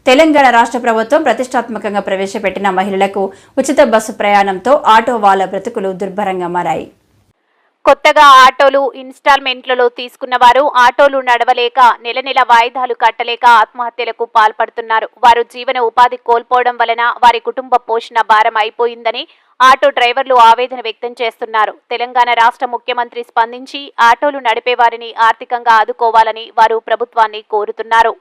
తెలంగాణ రాష్ట్ర ప్రభుత్వం ప్రతిష్టాత్మకంగా ప్రవేశపెట్టిన మహిళలకు ఉచిత బస్సు ప్రయాణంతో ఆటో వాళ్ళ బ్రతుకులు దుర్భరంగా మారాయి. కొత్తగా ఆటోలు ఇన్స్టాల్మెంట్లలో తీసుకున్న వారు ఆటోలు నడవలేక నెల వాయిదాలు కట్టలేక ఆత్మహత్యలకు పాల్పడుతున్నారు. వారు జీవన ఉపాధి కోల్పోవడం వలన వారి కుటుంబ పోషణ భారం అయిపోయిందని ఆటో డ్రైవర్లు ఆవేదన వ్యక్తం చేస్తున్నారు. తెలంగాణ రాష్ట్ర ముఖ్యమంత్రి స్పందించి ఆటోలు నడిపే వారిని ఆర్థికంగా ఆదుకోవాలని వారు ప్రభుత్వాన్ని కోరుతున్నారు.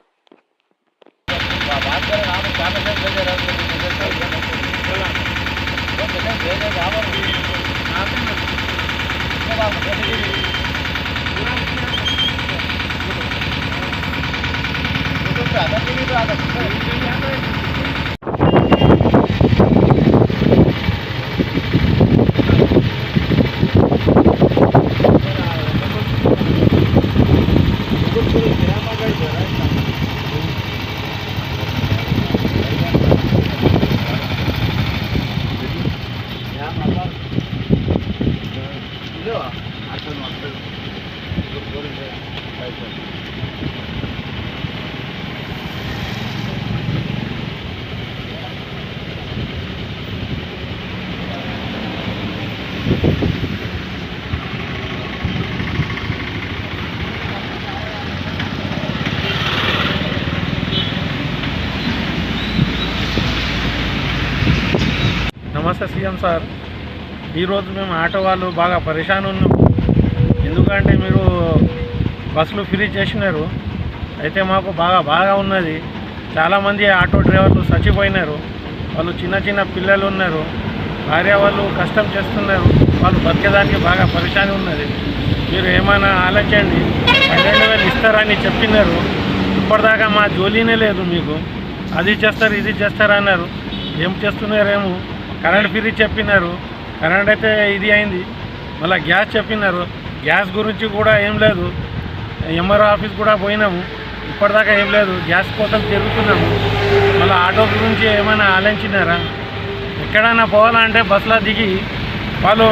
నమస్తే సీఎం సార్, ఈరోజు మేము ఆటో వాళ్ళు బాగా పరేషాన్ ఉన్నాం. ఎందుకంటే మీరు బస్సులు ఫ్రీ చేసినారు, అయితే మాకు బాగా ఉన్నది. చాలామంది ఆటో డ్రైవర్లు చచ్చిపోయినారు. వాళ్ళు చిన్న పిల్లలు ఉన్నారు, భార్య వాళ్ళు కష్టం చేస్తున్నారు. వాళ్ళు బతికేదానికి బాగా పరేషాన్ ఉన్నది. మీరు ఏమైనా ఆలోచించండి. 12,000 ఇస్తారని చెప్పినారు, ఇప్పటిదాకా మా జోలీనే లేదు. మీకు అది చేస్తారు ఇది చేస్తారు అన్నారు, ఏం చేస్తున్నారేమో. కరెంట్ ఫ్రీ చెప్పినారు, కరెంట్ అయితే ఇది అయింది. మళ్ళీ గ్యాస్ చెప్పినారు, గ్యాస్ గురించి కూడా ఏం లేదు. ఎంఆర్ఓ ఆఫీస్ కూడా పోయినాము, ఇప్పటిదాకా ఏం లేదు. గ్యాస్ కోసం తిరుగుతున్నాము. మళ్ళీ ఆటో గురించి ఏమైనా ఆలోచించినారా? ఎక్కడైనా పోవాలంటే బస్సులో దిగి వాళ్ళు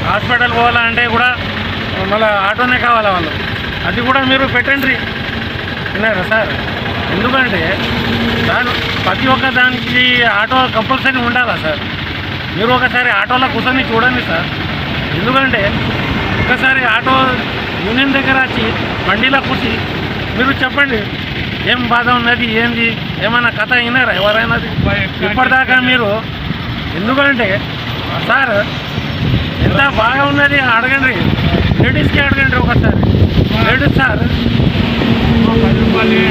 హాస్పిటల్ పోవాలంటే కూడా మళ్ళీ ఆటోనే కావాలి వాళ్ళు. అది కూడా మీరు పెట్టండి, విన్నారా సార్? ఎందుకంటే సార్ ప్రతి ఒక్క దానికి ఆటో కంపల్సరీ ఉండాలా సార్? మీరు ఒకసారి ఆటోలో కూర్చొని చూడండి సార్. ఎందుకంటే ఒకసారి ఆటో యూనియన్ దగ్గర వచ్చి బండిలో కూర్చి మీరు చెప్పండి ఏం బాధ ఉన్నది, ఏంది, ఏమైనా కథ అయినారా ఎవరైనా ఇప్పటిదాకా మీరు? ఎందుకంటే సార్ ఎంత బాగా ఉన్నది అడగండి, లేడీస్కి అడగండి ఒకసారి. లేడీస్ సార్ 10 రూపాయలు